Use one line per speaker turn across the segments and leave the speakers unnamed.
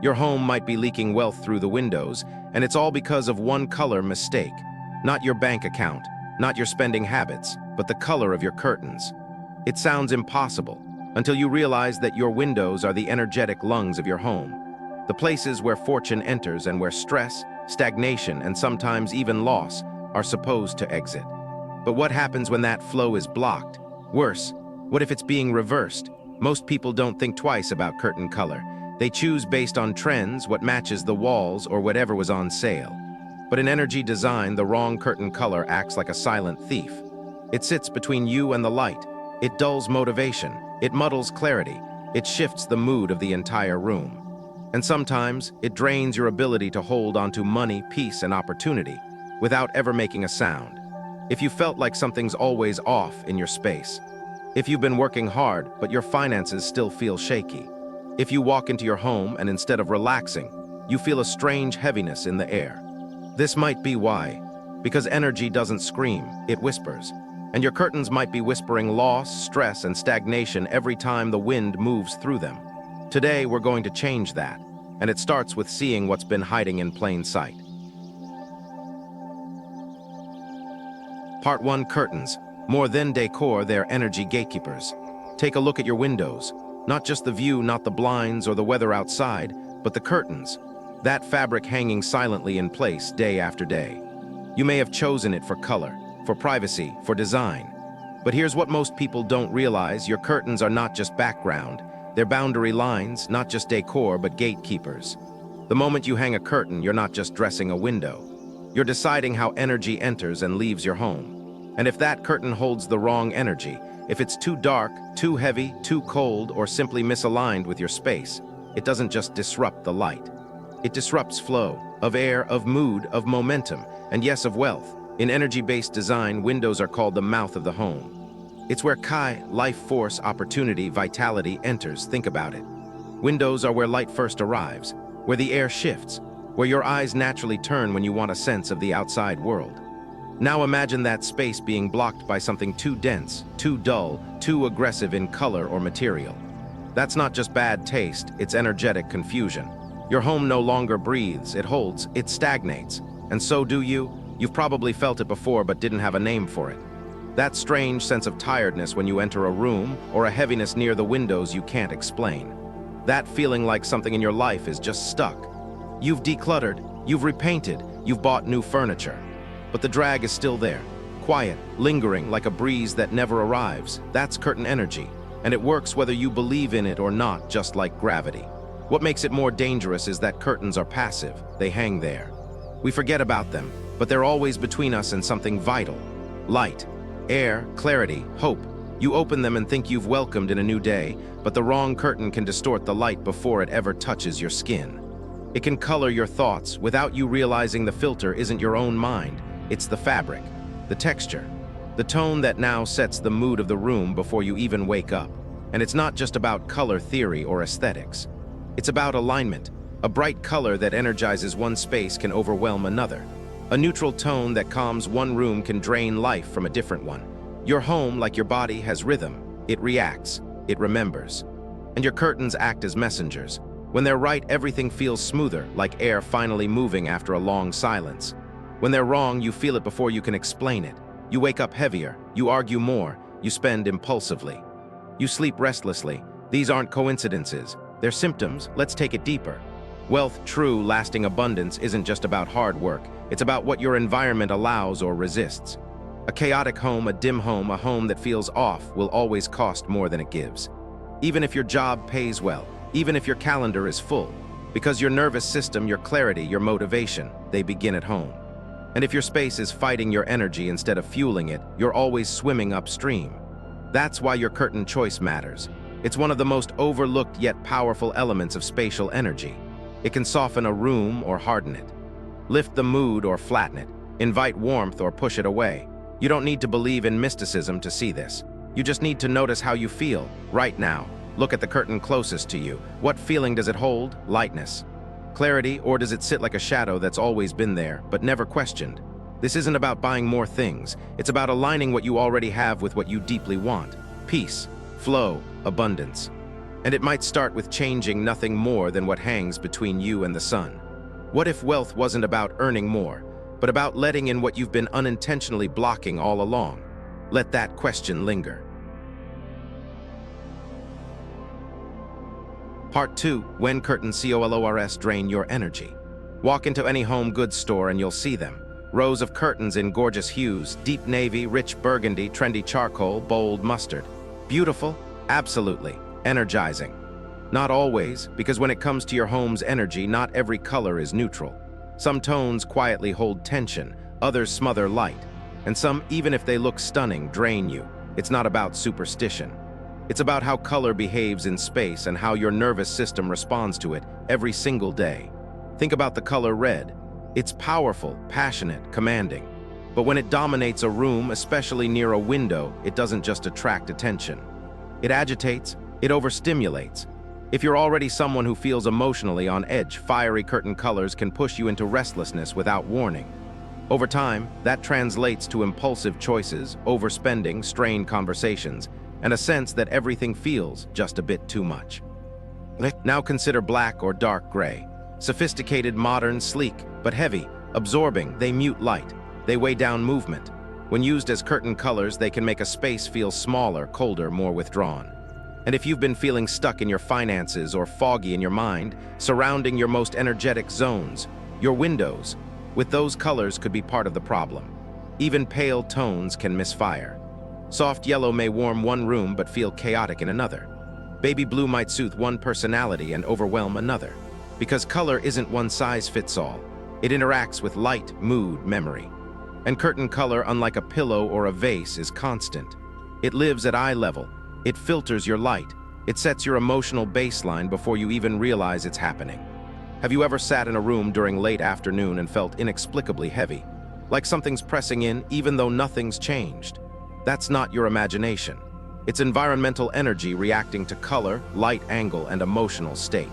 Your home might be leaking wealth through the windows, and it's all because of one color mistake. Not your bank account, not your spending habits, but the color of your curtains. It sounds impossible until you realize that your windows are the energetic lungs of your home, the places where fortune enters and where stress, stagnation, and sometimes even loss are supposed to exit. But what happens when that flow is blocked? Worse, what if it's being reversed? Most people don't think twice about curtain color. They choose based on trends, what matches the walls, or whatever was on sale. But in energy design, the wrong curtain color acts like a silent thief. It sits between you and the light. It dulls motivation. It muddles clarity. It shifts the mood of the entire room. And sometimes, it drains your ability to hold onto money, peace, and opportunity without ever making a sound. If you felt like something's always off in your space, if you've been working hard but your finances still feel shaky, if you walk into your home and instead of relaxing, you feel a strange heaviness in the air, this might be why. Because energy doesn't scream, it whispers. And your curtains might be whispering loss, stress, and stagnation every time the wind moves through them. Today, we're going to change that, and it starts with seeing what's been hiding in plain sight. Part 1. Curtains. More than decor, they're energy gatekeepers. Take a look at your windows. Not just the view, not the blinds or the weather outside, but the curtains. That fabric hanging silently in place day after day. You may have chosen it for color, for privacy, for design. But here's what most people don't realize: your curtains are not just background. They're boundary lines, not just decor, but gatekeepers. The moment you hang a curtain, you're not just dressing a window. You're deciding how energy enters and leaves your home. And if that curtain holds the wrong energy, if it's too dark, too heavy, too cold, or simply misaligned with your space, it doesn't just disrupt the light. It disrupts flow, of air, of mood, of momentum, and yes, of wealth. In energy-based design, windows are called the mouth of the home. It's where Kai, life force, opportunity, vitality enters. Think about it. Windows are where light first arrives, where the air shifts, where your eyes naturally turn when you want a sense of the outside world. Now imagine that space being blocked by something too dense, too dull, too aggressive in color or material. That's not just bad taste, it's energetic confusion. Your home no longer breathes, it holds, it stagnates. And so do you. You've probably felt it before but didn't have a name for it. That strange sense of tiredness when you enter a room, or a heaviness near the windows you can't explain. That feeling like something in your life is just stuck. You've decluttered, you've repainted, you've bought new furniture. But the drag is still there, quiet, lingering like a breeze that never arrives. That's curtain energy, and it works whether you believe in it or not, just like gravity. What makes it more dangerous is that curtains are passive. They hang there. We forget about them, but they're always between us and something vital. Light, air, clarity, hope. You open them and think you've welcomed in a new day, but the wrong curtain can distort the light before it ever touches your skin. It can color your thoughts without you realizing the filter isn't your own mind. It's the fabric, the texture, the tone that now sets the mood of the room before you even wake up. And it's not just about color theory or aesthetics. It's about alignment. A bright color that energizes one space can overwhelm another. A neutral tone that calms one room can drain life from a different one. Your home, like your body, has rhythm. It reacts. It remembers. And your curtains act as messengers. When they're right, everything feels smoother, like air finally moving after a long silence. When they're wrong, you feel it before you can explain it. You wake up heavier. You argue more. You spend impulsively. You sleep restlessly. These aren't coincidences. They're symptoms. Let's take it deeper. Wealth, true, lasting abundance isn't just about hard work. It's about what your environment allows or resists. A chaotic home, a dim home, a home that feels off will always cost more than it gives. Even if your job pays well, even if your calendar is full, because your nervous system, your clarity, your motivation, they begin at home. And if your space is fighting your energy instead of fueling it, you're always swimming upstream. That's why your curtain choice matters. It's one of the most overlooked yet powerful elements of spatial energy. It can soften a room or harden it, lift the mood or flatten it, invite warmth or push it away. You don't need to believe in mysticism to see this. You just need to notice how you feel right now. Look at the curtain closest to you. What feeling does it hold? Lightness, clarity, or does it sit like a shadow that's always been there but never questioned? This isn't about buying more things. It's about aligning what you already have with what you deeply want. Peace, flow, abundance. And it might start with changing nothing more than what hangs between you and the sun. What if wealth wasn't about earning more, but about letting in what you've been unintentionally blocking all along? Let that question linger. Part 2. When curtains COLORS drain your energy. Walk into any home goods store and you'll see them. Rows of curtains in gorgeous hues, deep navy, rich burgundy, trendy charcoal, bold mustard. Beautiful? Absolutely. Energizing. Not always, because when it comes to your home's energy, not every color is neutral. Some tones quietly hold tension, others smother light, and some, even if they look stunning, drain you. It's not about superstition. It's about how color behaves in space and how your nervous system responds to it every single day. Think about the color red. It's powerful, passionate, commanding. But when it dominates a room, especially near a window, it doesn't just attract attention. It agitates, it overstimulates. If you're already someone who feels emotionally on edge, fiery curtain colors can push you into restlessness without warning. Over time, that translates to impulsive choices, overspending, strained conversations, and a sense that everything feels just a bit too much. Now consider black or dark gray. Sophisticated, modern, sleek, but heavy, absorbing, they mute light. They weigh down movement. When used as curtain colors, they can make a space feel smaller, colder, more withdrawn. And if you've been feeling stuck in your finances or foggy in your mind, surrounding your most energetic zones, your windows, with those colors could be part of the problem. Even pale tones can misfire. Soft yellow may warm one room but feel chaotic in another. Baby blue might soothe one personality and overwhelm another. Because color isn't one size fits all. It interacts with light, mood, memory. And curtain color, unlike a pillow or a vase, is constant. It lives at eye level. It filters your light. It sets your emotional baseline before you even realize it's happening. Have you ever sat in a room during late afternoon and felt inexplicably heavy? Like something's pressing in even though nothing's changed? That's not your imagination. It's environmental energy reacting to color, light angle, and emotional state.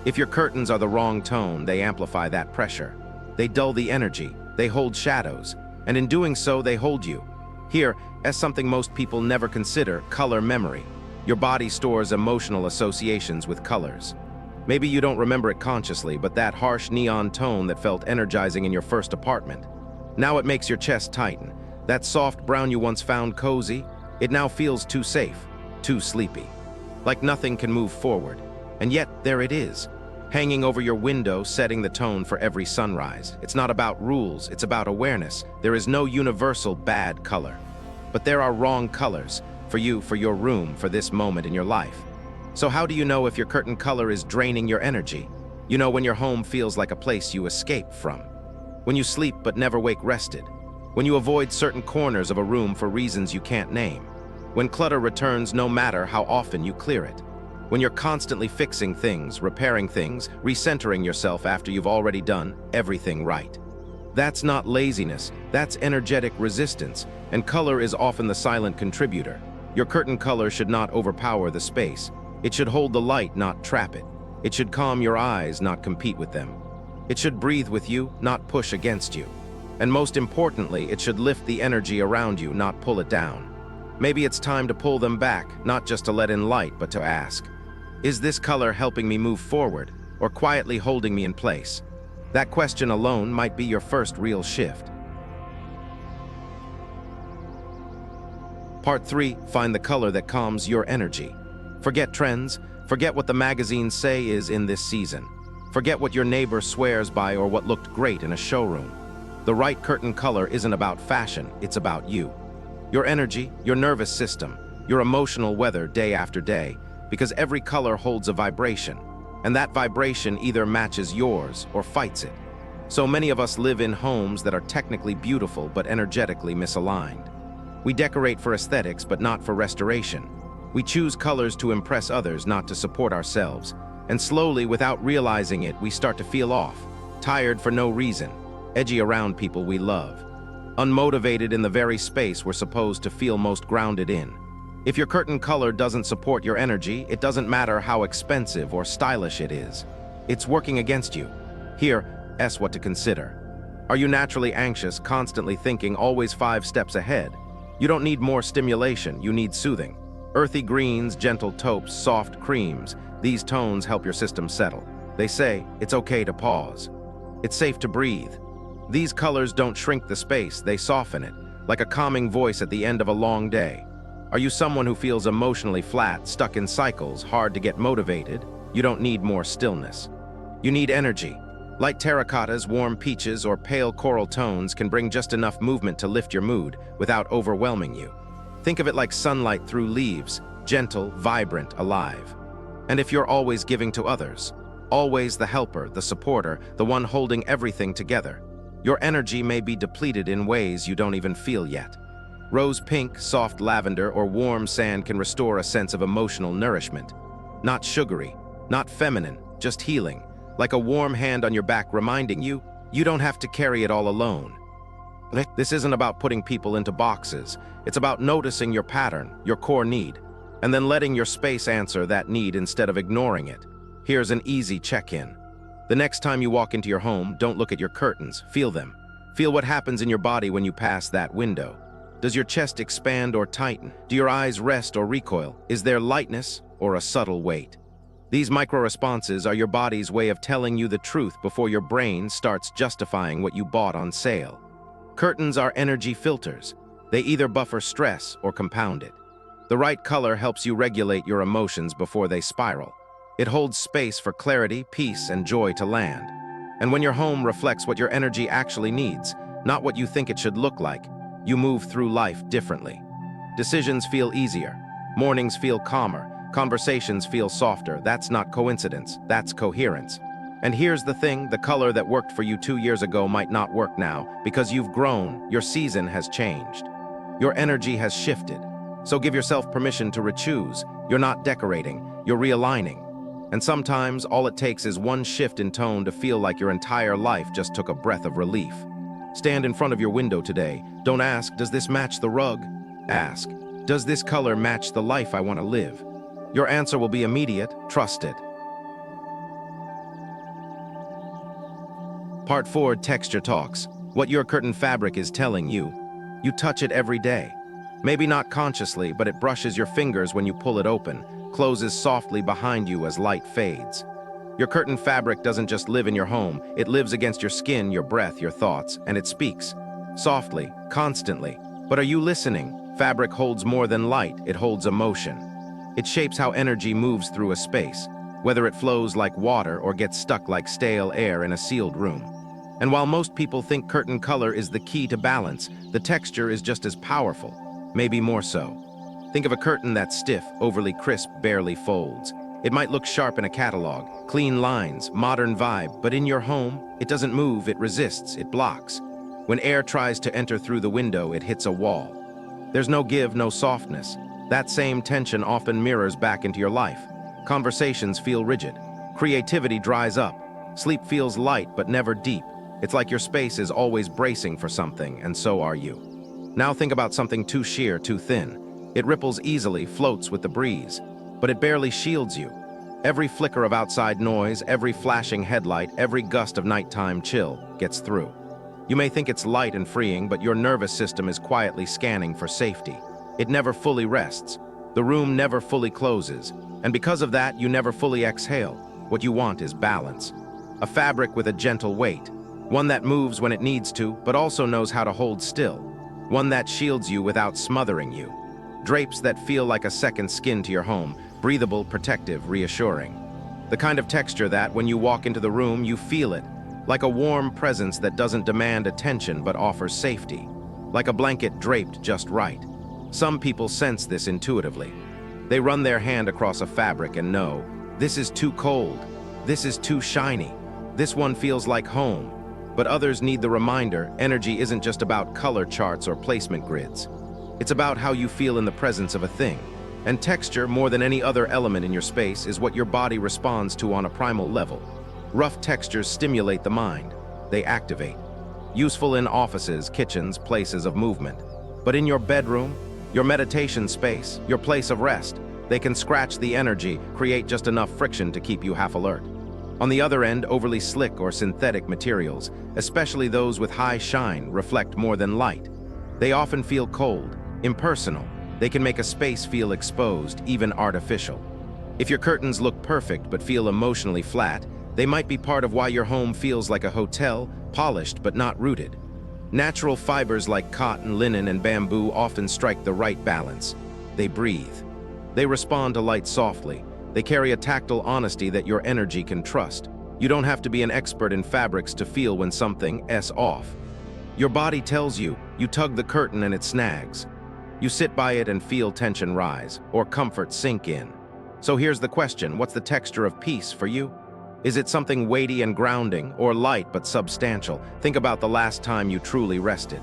If your curtains are the wrong tone, they amplify that pressure. They dull the energy, they hold shadows, and in doing so, they hold you. Here, as something most people never consider, color memory. Your body stores emotional associations with colors. Maybe you don't remember it consciously, but that harsh neon tone that felt energizing in your first apartment. Now it makes your chest tighten. That soft brown you once found cozy, it now feels too safe, too sleepy. Like nothing can move forward. And yet, there it is, hanging over your window, setting the tone for every sunrise. It's not about rules, it's about awareness. There is no universal bad color. But there are wrong colors, for you, for your room, for this moment in your life. So how do you know if your curtain color is draining your energy? You know when your home feels like a place you escape from. When you sleep but never wake rested. When you avoid certain corners of a room for reasons you can't name. When clutter returns no matter how often you clear it. When you're constantly fixing things, repairing things, recentering yourself after you've already done everything right. That's not laziness, that's energetic resistance, and color is often the silent contributor. Your curtain color should not overpower the space. It should hold the light, not trap it. It should calm your eyes, not compete with them. It should breathe with you, not push against you. And most importantly, it should lift the energy around you, not pull it down. Maybe it's time to pull them back, not just to let in light, but to ask, is this color helping me move forward, or quietly holding me in place? That question alone might be your first real shift. Part 3, find the color that calms your energy. Forget trends, forget what the magazines say is in this season. Forget what your neighbor swears by or what looked great in a showroom. The right curtain color isn't about fashion, it's about you. Your energy, your nervous system, your emotional weather day after day, because every color holds a vibration, and that vibration either matches yours or fights it. So many of us live in homes that are technically beautiful but energetically misaligned. We decorate for aesthetics but not for restoration. We choose colors to impress others, not to support ourselves. And slowly, without realizing it, we start to feel off, tired for no reason, edgy around people we love, unmotivated in the very space we're supposed to feel most grounded in. If your curtain color doesn't support your energy, it doesn't matter how expensive or stylish it is. It's working against you. Here, what to consider. Are you naturally anxious, constantly thinking, always 5 steps ahead? You don't need more stimulation, you need soothing. Earthy greens, gentle taupes, soft creams, these tones help your system settle. They say, it's okay to pause. It's safe to breathe. These colors don't shrink the space, they soften it, like a calming voice at the end of a long day. Are you someone who feels emotionally flat, stuck in cycles, hard to get motivated? You don't need more stillness. You need energy. Light terracottas, warm peaches, or pale coral tones can bring just enough movement to lift your mood without overwhelming you. Think of it like sunlight through leaves, gentle, vibrant, alive. And if you're always giving to others, always the helper, the supporter, the one holding everything together, your energy may be depleted in ways you don't even feel yet. Rose pink, soft lavender, or warm sand can restore a sense of emotional nourishment. Not sugary, not feminine, just healing, like a warm hand on your back reminding you, you don't have to carry it all alone. This isn't about putting people into boxes. It's about noticing your pattern, your core need, and then letting your space answer that need instead of ignoring it. Here's an easy check-in. The next time you walk into your home, don't look at your curtains, feel them. Feel what happens in your body when you pass that window. Does your chest expand or tighten? Do your eyes rest or recoil? Is there lightness or a subtle weight? These micro-responses are your body's way of telling you the truth before your brain starts justifying what you bought on sale. Curtains are energy filters. They either buffer stress or compound it. The right color helps you regulate your emotions before they spiral. It holds space for clarity, peace, and joy to land. And when your home reflects what your energy actually needs, not what you think it should look like, you move through life differently. Decisions feel easier. Mornings feel calmer. Conversations feel softer. That's not coincidence. That's coherence. And here's the thing, the color that worked for you 2 years ago might not work now because you've grown, your season has changed. Your energy has shifted. So give yourself permission to re-choose. You're not decorating, you're realigning. And sometimes all it takes is one shift in tone to feel like your entire life just took a breath of relief. Stand in front of your window today. Don't ask, does this match the rug? Ask, does this color match the life I want to live? Your answer will be immediate, trust it. Part 4, Texture Talks. What your curtain fabric is telling you. You touch it every day. Maybe not consciously, but it brushes your fingers when you pull it open, closes softly behind you as light fades. Your curtain fabric doesn't just live in your home, it lives against your skin, your breath, your thoughts, and it speaks. Softly, constantly. But are you listening? Fabric holds more than light, it holds emotion. It shapes how energy moves through a space, whether it flows like water or gets stuck like stale air in a sealed room. And while most people think curtain color is the key to balance, the texture is just as powerful, maybe more so. Think of a curtain that's stiff, overly crisp, barely folds. It might look sharp in a catalog, clean lines, modern vibe, but in your home, it doesn't move, it resists, it blocks. When air tries to enter through the window, it hits a wall. There's no give, no softness. That same tension often mirrors back into your life. Conversations feel rigid. Creativity dries up. Sleep feels light but never deep. It's like your space is always bracing for something, and so are you. Now think about something too sheer, too thin. It ripples easily, floats with the breeze, but it barely shields you. Every flicker of outside noise, every flashing headlight, every gust of nighttime chill gets through. You may think it's light and freeing, but your nervous system is quietly scanning for safety. It never fully rests. The room never fully closes. And because of that, you never fully exhale. What you want is balance. A fabric with a gentle weight. One that moves when it needs to, but also knows how to hold still. One that shields you without smothering you. Drapes that feel like a second skin to your home. Breathable, protective, reassuring. The kind of texture that, when you walk into the room, you feel it. Like a warm presence that doesn't demand attention but offers safety. Like a blanket draped just right. Some people sense this intuitively. They run their hand across a fabric and know, this is too cold, this is too shiny, this one feels like home. But others need the reminder, energy isn't just about color charts or placement grids. It's about how you feel in the presence of a thing. And texture, more than any other element in your space, is what your body responds to on a primal level. Rough textures stimulate the mind. They activate. Useful in offices, kitchens, places of movement. But in your bedroom, your meditation space, your place of rest, they can scratch the energy, create just enough friction to keep you half alert. On the other end, overly slick or synthetic materials, especially those with high shine, reflect more than light. They often feel cold, impersonal, They can make a space feel exposed, even artificial. If your curtains look perfect but feel emotionally flat, they might be part of why your home feels like a hotel, polished but not rooted. Natural fibers like cotton, linen, and bamboo often strike the right balance. They breathe. They respond to light softly. They carry a tactile honesty that your energy can trust. You don't have to be an expert in fabrics to feel when something's off. Your body tells you. You tug the curtain and it snags. You sit by it and feel tension rise, or comfort sink in. So here's the question: what's the texture of peace for you? Is it something weighty and grounding, or light but substantial? Think about the last time you truly rested.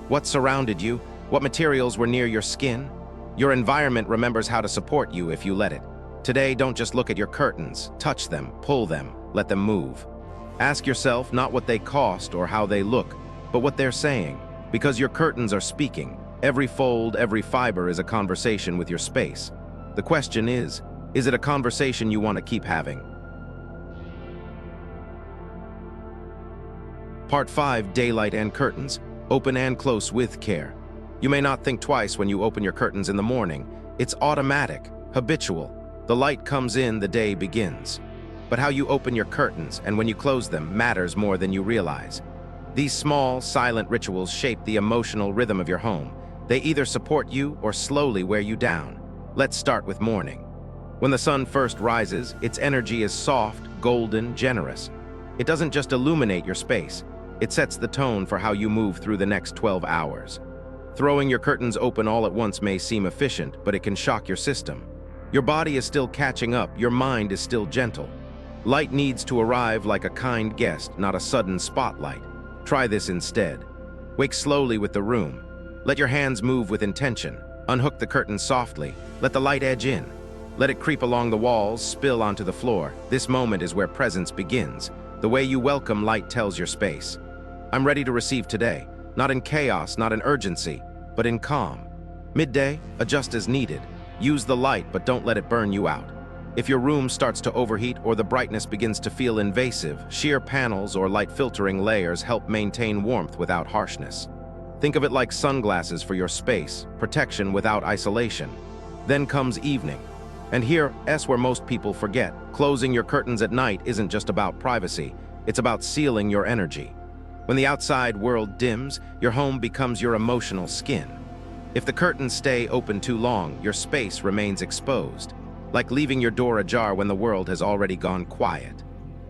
What surrounded you? What materials were near your skin? Your environment remembers how to support you if you let it. Today, don't just look at your curtains. Touch them, pull them, let them move. Ask yourself not what they cost or how they look, but what they're saying. Because your curtains are speaking. Every fold, every fiber is a conversation with your space. The question is it a conversation you want to keep having? Part 5, Daylight and Curtains. Open and close with care. You may not think twice when you open your curtains in the morning. It's automatic, habitual. The light comes in, the day begins. But how you open your curtains and when you close them matters more than you realize. These small, silent rituals shape the emotional rhythm of your home. They either support you or slowly wear you down. Let's start with morning. When the sun first rises, its energy is soft, golden, generous. It doesn't just illuminate your space. It sets the tone for how you move through the next 12 hours. Throwing your curtains open all at once may seem efficient, but it can shock your system. Your body is still catching up, your mind is still gentle. Light needs to arrive like a kind guest, not a sudden spotlight. Try this instead. Wake slowly with the room. Let your hands move with intention. Unhook the curtain softly. Let the light edge in. Let it creep along the walls, spill onto the floor. This moment is where presence begins. The way you welcome light tells your space. I'm ready to receive today. Not in chaos, not in urgency, but in calm. Midday, adjust as needed. Use the light, but don't let it burn you out. If your room starts to overheat or the brightness begins to feel invasive, sheer panels or light filtering layers help maintain warmth without harshness. Think of it like sunglasses for your space, protection without isolation. Then comes evening. And here's where most people forget. Closing your curtains at night isn't just about privacy, it's about sealing your energy. When the outside world dims, your home becomes your emotional skin. If the curtains stay open too long, your space remains exposed, like leaving your door ajar when the world has already gone quiet.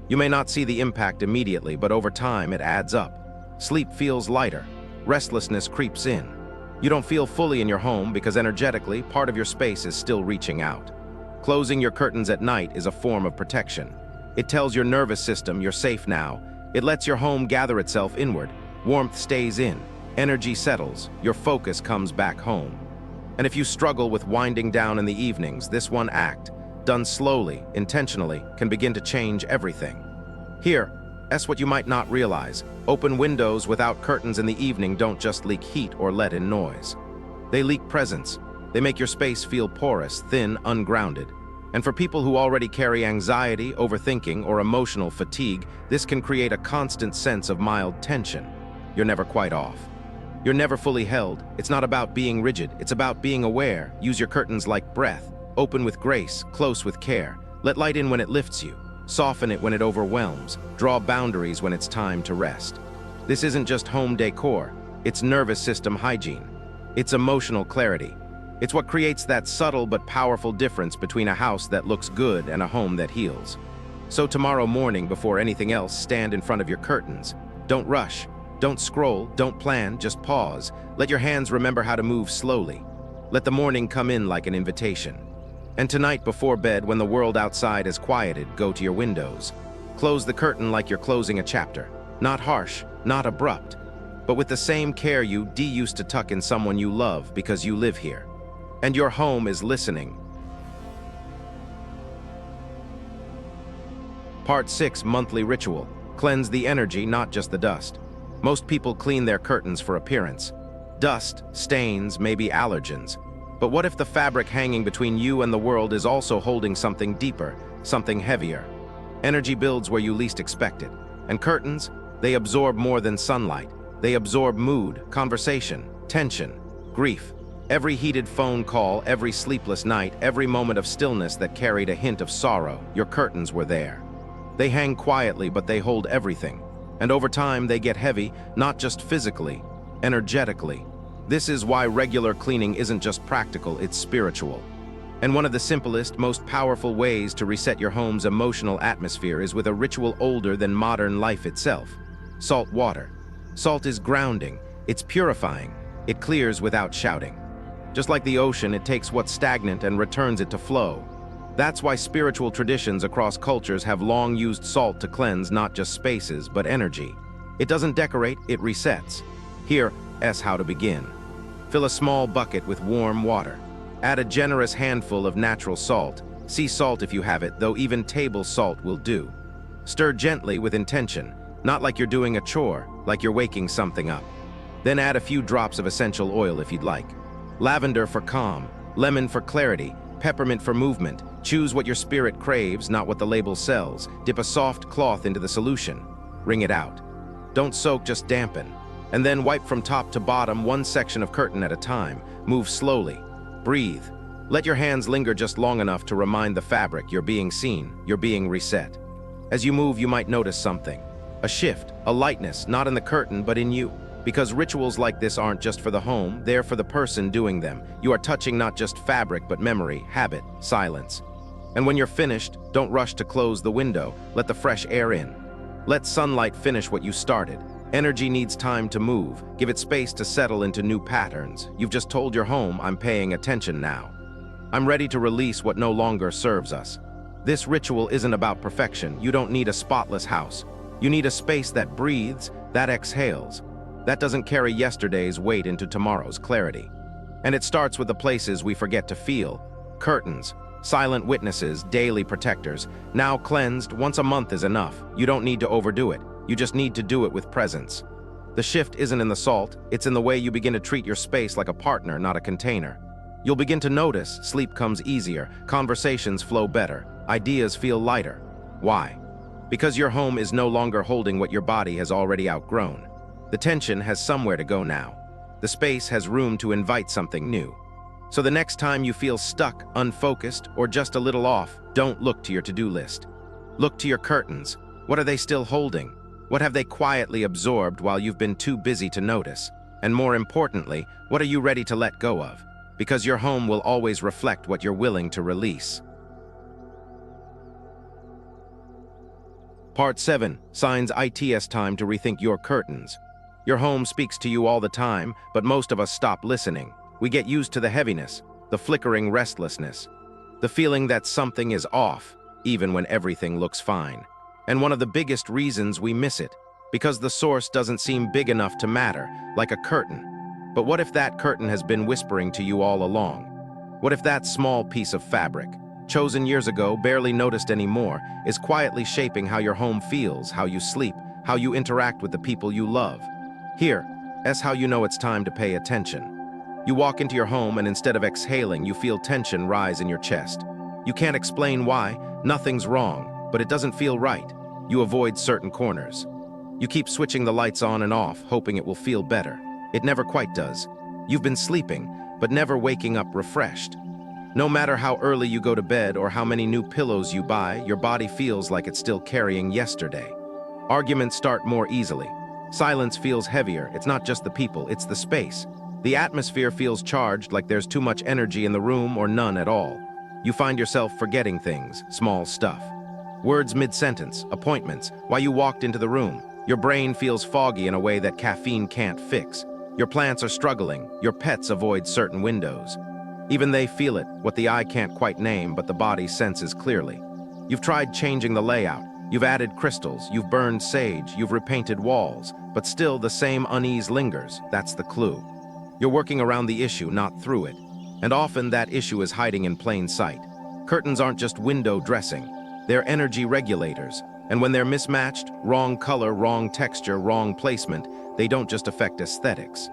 You may not see the impact immediately, but over time it adds up. Sleep feels lighter. Restlessness creeps in. You don't feel fully in your home because energetically, part of your space is still reaching out. Closing your curtains at night is a form of protection. It tells your nervous system you're safe now. It lets your home gather itself inward. Warmth stays in. Energy settles. Your focus comes back home. And if you struggle with winding down in the evenings, this one act, done slowly, intentionally, can begin to change everything. Here's what you might not realize. Open windows without curtains in the evening don't just leak heat or let in noise. They leak presence. They make your space feel porous, thin, ungrounded. And for people who already carry anxiety, overthinking, or emotional fatigue, this can create a constant sense of mild tension. You're never quite off. You're never fully held. It's not about being rigid, it's about being aware. Use your curtains like breath. Open with grace, close with care. Let light in when it lifts you. Soften it when it overwhelms. Draw boundaries when it's time to rest. This isn't just home decor, it's nervous system hygiene. It's emotional clarity. It's what creates that subtle but powerful difference between a house that looks good and a home that heals. So tomorrow morning, before anything else, stand in front of your curtains. Don't rush. Don't scroll. Don't plan. Just pause. Let your hands remember how to move slowly. Let the morning come in like an invitation. And tonight before bed, when the world outside is quieted, go to your windows. Close the curtain like you're closing a chapter. Not harsh, not abrupt, but with the same care you used to tuck in someone you love because you live here. And your home is listening. Part 6, Monthly Ritual. Cleanse the energy, not just the dust. Most people clean their curtains for appearance. Dust, stains, maybe allergens. But what if the fabric hanging between you and the world is also holding something deeper, something heavier? Energy builds where you least expect it. And curtains, they absorb more than sunlight. They absorb mood, conversation, tension, grief. Every heated phone call, every sleepless night, every moment of stillness that carried a hint of sorrow, your curtains were there. They hang quietly, but they hold everything. And over time, they get heavy, not just physically, energetically. This is why regular cleaning isn't just practical, it's spiritual. And one of the simplest, most powerful ways to reset your home's emotional atmosphere is with a ritual older than modern life itself: salt water. Salt is grounding, it's purifying, it clears without shouting. Just like the ocean, it takes what's stagnant and returns it to flow. That's why spiritual traditions across cultures have long used salt to cleanse not just spaces, but energy. It doesn't decorate, it resets. Here's how to begin. Fill a small bucket with warm water. Add a generous handful of natural salt. Sea salt if you have it, though even table salt will do. Stir gently with intention, not like you're doing a chore, like you're waking something up. Then add a few drops of essential oil if you'd like. Lavender for calm, lemon for clarity, peppermint for movement. Choose what your spirit craves, not what the label sells. Dip a soft cloth into the solution. Wring it out. Don't soak, just dampen. And then wipe from top to bottom, one section of curtain at a time. Move slowly. Breathe. Let your hands linger just long enough to remind the fabric you're being seen, you're being reset. As you move, you might notice something. A shift, a lightness, not in the curtain, but in you. Because rituals like this aren't just for the home, they're for the person doing them. You are touching not just fabric, but memory, habit, silence. And when you're finished, don't rush to close the window. Let the fresh air in. Let sunlight finish what you started. Energy needs time to move. Give it space to settle into new patterns. You've just told your home, I'm paying attention now. I'm ready to release what no longer serves us. This ritual isn't about perfection. You don't need a spotless house. You need a space that breathes, that exhales, that doesn't carry yesterday's weight into tomorrow's clarity. And it starts with the places we forget to feel. Curtains, silent witnesses, daily protectors. Now cleansed, once a month is enough. You don't need to overdo it. You just need to do it with presence. The shift isn't in the salt, it's in the way you begin to treat your space like a partner, not a container. You'll begin to notice sleep comes easier, conversations flow better, ideas feel lighter. Why? Because your home is no longer holding what your body has already outgrown. The tension has somewhere to go now. The space has room to invite something new. So the next time you feel stuck, unfocused, or just a little off, don't look to your to-do list. Look to your curtains. What are they still holding? What have they quietly absorbed while you've been too busy to notice? And more importantly, what are you ready to let go of? Because your home will always reflect what you're willing to release. Part 7. Signs it's time to rethink your curtains. Your home speaks to you all the time, but most of us stop listening. We get used to the heaviness, the flickering restlessness, the feeling that something is off, even when everything looks fine. And one of the biggest reasons we miss it, because the source doesn't seem big enough to matter, like a curtain. But what if that curtain has been whispering to you all along? What if that small piece of fabric, chosen years ago, barely noticed anymore, is quietly shaping how your home feels, how you sleep, how you interact with the people you love? Here's how you know it's time to pay attention. You walk into your home and instead of exhaling, you feel tension rise in your chest. You can't explain why, nothing's wrong, but it doesn't feel right. You avoid certain corners. You keep switching the lights on and off, hoping it will feel better. It never quite does. You've been sleeping, but never waking up refreshed. No matter how early you go to bed or how many new pillows you buy, your body feels like it's still carrying yesterday. Arguments start more easily. Silence feels heavier. It's not just the people, it's the space. The atmosphere feels charged, like there's too much energy in the room or none at all. You find yourself forgetting things, small stuff. Words mid-sentence, appointments, why you walked into the room. Your brain feels foggy in a way that caffeine can't fix. Your plants are struggling. Your pets avoid certain windows. Even they feel it, what the eye can't quite name, but the body senses clearly. You've tried changing the layout. You've added crystals, you've burned sage, you've repainted walls, but still the same unease lingers. That's the clue. You're working around the issue, not through it. And often that issue is hiding in plain sight. Curtains aren't just window dressing. They're energy regulators. And when they're mismatched, wrong color, wrong texture, wrong placement, they don't just affect aesthetics.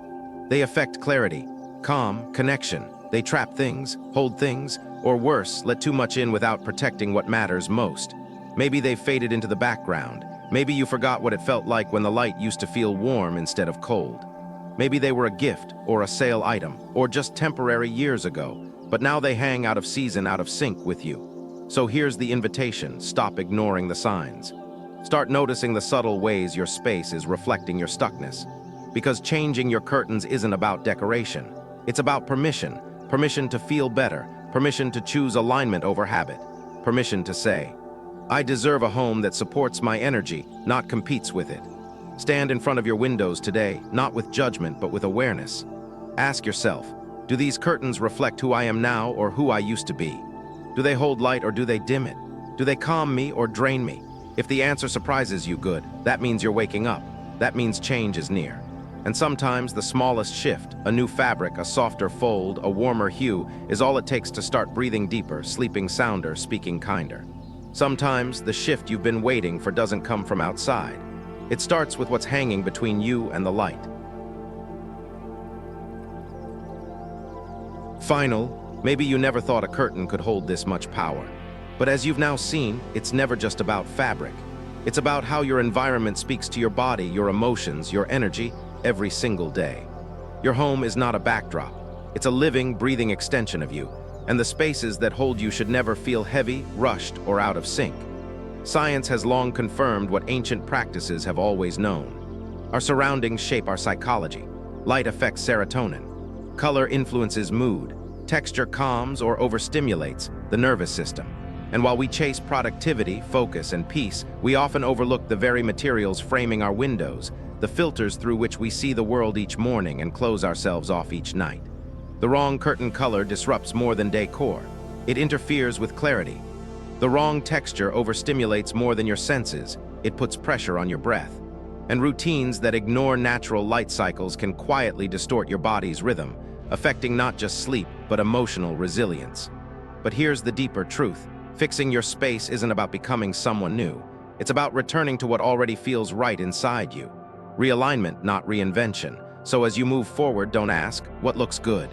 They affect clarity, calm, connection. They trap things, hold things, or worse, let too much in without protecting what matters most. Maybe they've faded into the background. Maybe you forgot what it felt like when the light used to feel warm instead of cold. Maybe they were a gift or a sale item or just temporary years ago, but now they hang out of season, out of sync with you. So here's the invitation: stop ignoring the signs. Start noticing the subtle ways your space is reflecting your stuckness. Because changing your curtains isn't about decoration. It's about permission. Permission to feel better. Permission to choose alignment over habit. Permission to say, I deserve a home that supports my energy, not competes with it. Stand in front of your windows today, not with judgment, but with awareness. Ask yourself, do these curtains reflect who I am now or who I used to be? Do they hold light or do they dim it? Do they calm me or drain me? If the answer surprises you, good. That means you're waking up. That means change is near. And sometimes the smallest shift, a new fabric, a softer fold, a warmer hue, is all it takes to start breathing deeper, sleeping sounder, speaking kinder. Sometimes the shift you've been waiting for doesn't come from outside. It starts with what's hanging between you and the light. Final, maybe you never thought a curtain could hold this much power. But as you've now seen, it's never just about fabric. It's about how your environment speaks to your body, your emotions, your energy, every single day. Your home is not a backdrop. It's a living, breathing extension of you, and the spaces that hold you should never feel heavy, rushed, or out of sync. Science has long confirmed what ancient practices have always known. Our surroundings shape our psychology. Light affects serotonin. Color influences mood. Texture calms or overstimulates the nervous system. And while we chase productivity, focus, and peace, we often overlook the very materials framing our windows, the filters through which we see the world each morning and close ourselves off each night. The wrong curtain color disrupts more than decor. It interferes with clarity. The wrong texture overstimulates more than your senses. It puts pressure on your breath. And routines that ignore natural light cycles can quietly distort your body's rhythm, affecting not just sleep, but emotional resilience. But here's the deeper truth. Fixing your space isn't about becoming someone new. It's about returning to what already feels right inside you. Realignment, not reinvention. So as you move forward, don't ask, what looks good?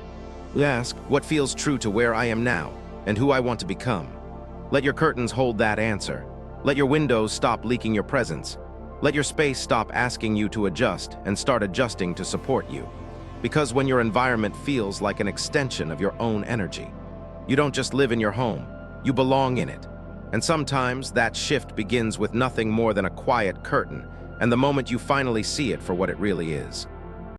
Ask, what feels true to where I am now and who I want to become? Let your curtains hold that answer. Let your windows stop leaking your presence. Let your space stop asking you to adjust and start adjusting to support you. Because when your environment feels like an extension of your own energy, you don't just live in your home, you belong in it. And sometimes that shift begins with nothing more than a quiet curtain, and the moment you finally see it for what it really is.